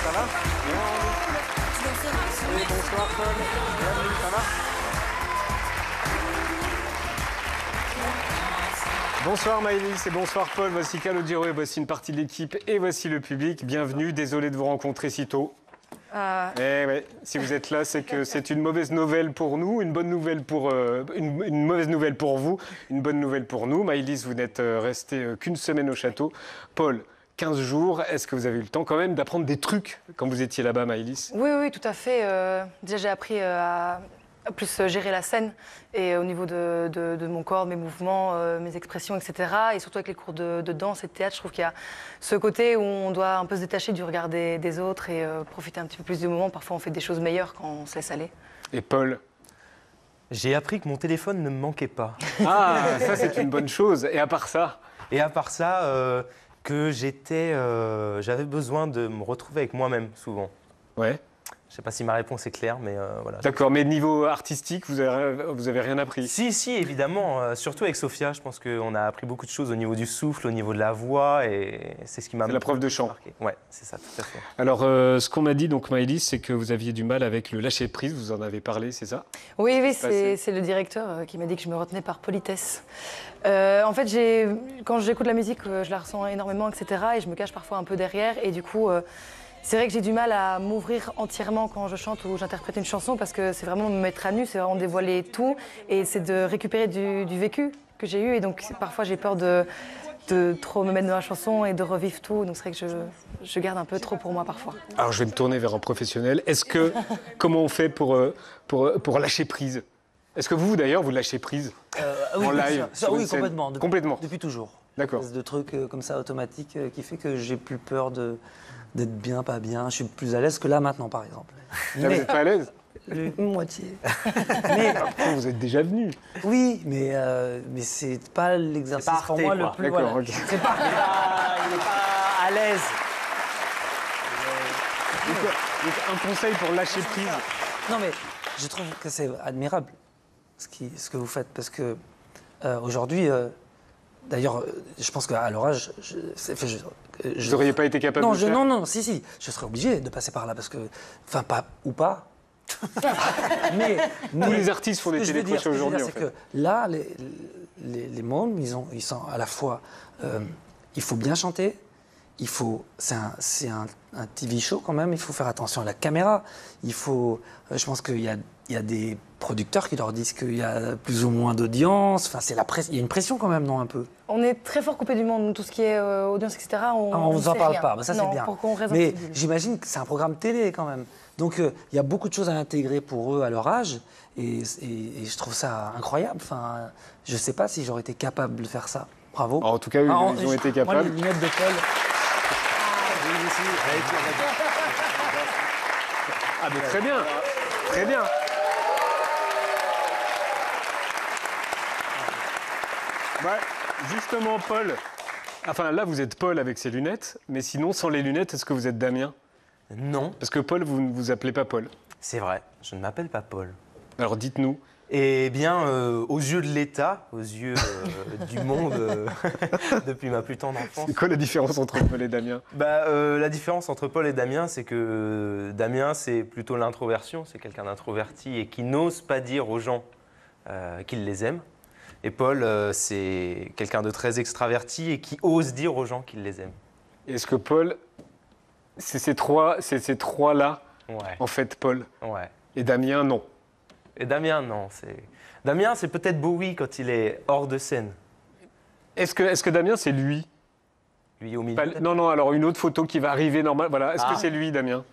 ça va? Oui, bonsoir Paul. Bienvenue, ça va? Bonsoir Maëlys et bonsoir Paul, voici Calogero et voici une partie de l'équipe et voici le public. Bienvenue, désolé de vous rencontrer si tôt. Eh ouais, si vous êtes là, c'est que c'est une mauvaise nouvelle pour nous, une bonne nouvelle pour une mauvaise nouvelle pour vous, une bonne nouvelle pour nous. Maëlys, vous n'êtes resté qu'une semaine au château. Paul, 15 jours, est-ce que vous avez eu le temps quand même d'apprendre des trucs quand vous étiez là-bas, Maëlys? Oui, tout à fait. Déjà, j'ai appris à plus gérer la scène et au niveau de mon corps, mes mouvements, mes expressions, etc. Et surtout avec les cours de danse et de théâtre, je trouve qu'il y a ce côté où on doit un peu se détacher du regard des autres et profiter un petit peu plus du moment. Parfois, on fait des choses meilleures quand on se laisse aller. Et Paul? J'ai appris que mon téléphone ne me manquait pas. Ah, ça c'est une bonne chose. Et à part ça? Et à part ça, que j'avais besoin de me retrouver avec moi-même, souvent. Ouais. Je ne sais pas si ma réponse est claire, mais voilà. D'accord, mais niveau artistique, vous avez rien appris? Si, évidemment. Surtout avec Sophia, je pense qu'on a appris beaucoup de choses au niveau du souffle, au niveau de la voix, et c'est ce qui m'a... C'est la prof de chant. Marqué. Ouais, c'est ça, tout à fait. Alors, ce qu'on m'a dit, donc Maëlys, c'est que vous aviez du mal avec le lâcher-prise, vous en avez parlé, c'est ça? Oui, c'est le directeur qui m'a dit que je me retenais par politesse. En fait, quand j'écoute la musique, je la ressens énormément, etc. Et je me cache parfois un peu derrière. Et du coup, c'est vrai que j'ai du mal à m'ouvrir entièrement quand je chante ou j'interprète une chanson parce que c'est vraiment me mettre à nu, c'est vraiment dévoiler tout. Et c'est de récupérer du vécu que j'ai eu. Et donc, parfois, j'ai peur de trop me mettre dans la chanson et de revivre tout. Donc, c'est vrai que je garde un peu trop pour moi parfois. Alors, je vais me tourner vers un professionnel. Comment on fait pour lâcher prise? Est-ce que vous, d'ailleurs, vous lâchez prise oui, en live oui, complètement. Complètement. Depuis toujours. D'accord. Une espèce de truc comme ça automatique qui fait que j'ai plus peur d'être bien, pas bien. Je suis plus à l'aise que là maintenant, par exemple. Là, vous n'êtes pas à l'aise? Moitié. Après, vous êtes déjà venu. Oui, mais c'est pas l'exercice pour moi le plus... D'accord, Voilà. ok. C'est pas... il est pas à l'aise. Donc, un conseil pour lâcher prise? Non, mais je trouve que c'est admirable ce que vous faites, parce que aujourd'hui... D'ailleurs, je pense qu'à leur âge, Vous n'auriez pas été capable de le faire? Non, si, je serais obligé de passer par là, parce que, enfin, pas ou pas. mais tous les artistes font des télécrochets aujourd'hui. C'est que là, les mômes, ils sont à la fois, il faut bien chanter, c'est un TV show quand même, il faut faire attention à la caméra, je pense qu'il y a des producteurs qui leur disent qu'il y a plus ou moins d'audience. Enfin, il y a une pression quand même, non, un peu. On est très fort coupé du monde, tout ce qui est audience, etc. On vous en parle pas, ça c'est bien. Mais j'imagine j'imagine que c'est un programme télé quand même. Donc il y a beaucoup de choses à intégrer pour eux à leur âge. Et je trouve ça incroyable. Enfin, je sais pas si j'aurais été capable de faire ça. Bravo. En tout cas, ils ont été capables. Moi, les lunettes de Paul. Ah, mais très bien. Très bien. Ouais, justement, Paul. Enfin, là, vous êtes Paul avec ses lunettes, mais sinon, sans les lunettes, est-ce que vous êtes Damien? Non. Parce que Paul, vous ne vous appelez pas Paul. C'est vrai, je ne m'appelle pas Paul. Alors, dites-nous. Eh bien, aux yeux de l'État, aux yeux du monde, depuis ma plus tendre enfance. C'est quoi la différence entre Paul et Damien? La différence entre Paul et Damien, c'est que Damien, c'est plutôt l'introversion. C'est quelqu'un d'introverti et qui n'ose pas dire aux gens qu'il les aime. Et Paul, c'est quelqu'un de très extraverti et qui ose dire aux gens qu'il les aime. Est-ce que Paul, c'est ces trois-là, Ouais. en fait, Paul? Ouais. Et Damien, non. Et Damien, non. Damien, c'est peut-être Bowie quand il est hors de scène. Est-ce que Damien, c'est lui? Lui au milieu. Non, alors une autre photo qui va arriver normal. Voilà. Est-ce que c'est lui, Damien?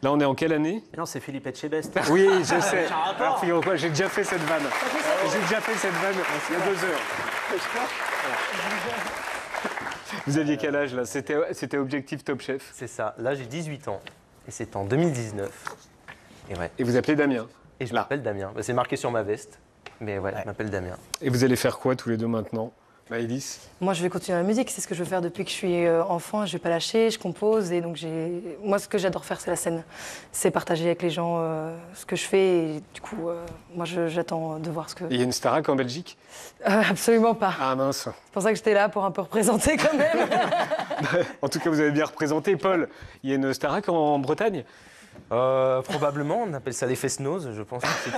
Là, on est en quelle année? Non, c'est Philippe Etchebest. Oui, je sais. Alors, figure-toi, j'ai déjà fait cette vanne. J'ai déjà fait cette vanne il y a 2 heures. Vous aviez quel âge, là? C'était Objectif Top Chef. C'est ça. Là, j'ai 18 ans. Et c'est en 2019. Et ouais. Et vous appelez Damien? Et je m'appelle Damien. C'est marqué sur ma veste. Mais ouais, je m'appelle Damien. Et vous allez faire quoi tous les deux maintenant? Maëlys? Moi, je vais continuer la musique. C'est ce que je veux faire depuis que je suis enfant. Je ne vais pas lâcher, je compose. Et donc, moi, ce que j'adore faire, c'est la scène. C'est partager avec les gens ce que je fais. Et du coup, moi, j'attends de voir ce que... Il y a une Starac en Belgique? Absolument pas. Ah mince. C'est pour ça que j'étais là, pour un peu représenter quand même. En tout cas, vous avez bien représenté. Paul, il y a une Starac en Bretagne? Probablement, on appelle ça les fest-nose, je pense que c'est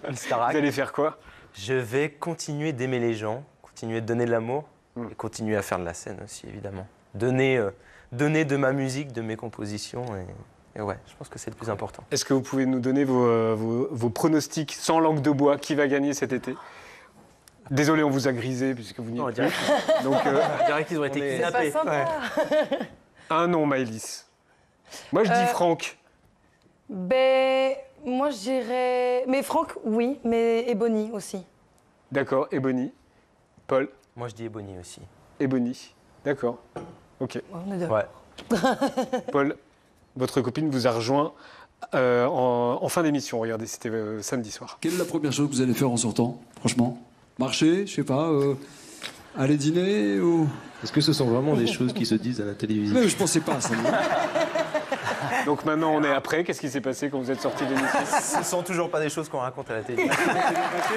une Starac. Vous allez faire quoi? Je vais continuer d'aimer les gens, continuer de donner de l'amour et continuer à faire de la scène aussi, évidemment. Donner de ma musique, de mes compositions et ouais, je pense que c'est le plus important. Est-ce que vous pouvez nous donner vos pronostics sans langue de bois? Qui va gagner cet été? Désolé, on vous a grisé puisque vous n'y êtes pas. Donc, on dirait qu'ils ont été kidnappés. Un nom, Maëlys. Moi, je dis Franck. Ben, moi, je dirais... Mais Franck, oui, mais Ebony aussi. D'accord, Ebony. Paul? Moi, je dis Ebony aussi. Ebony. D'accord. Ok. On est d'accord. Ouais. Paul, votre copine vous a rejoint en fin d'émission. Regardez, c'était samedi soir. Quelle est la première chose que vous allez faire en sortant, franchement? Marcher, je sais pas, aller dîner ou... Est-ce que ce sont vraiment des choses qui se disent à la télévision? Mais je pensais pas à ça. Donc maintenant, on est après. Qu'est-ce qui s'est passé quand vous êtes sorti de l'émission? Ce ne sont toujours pas des choses qu'on raconte à la télé. Très bien, merci.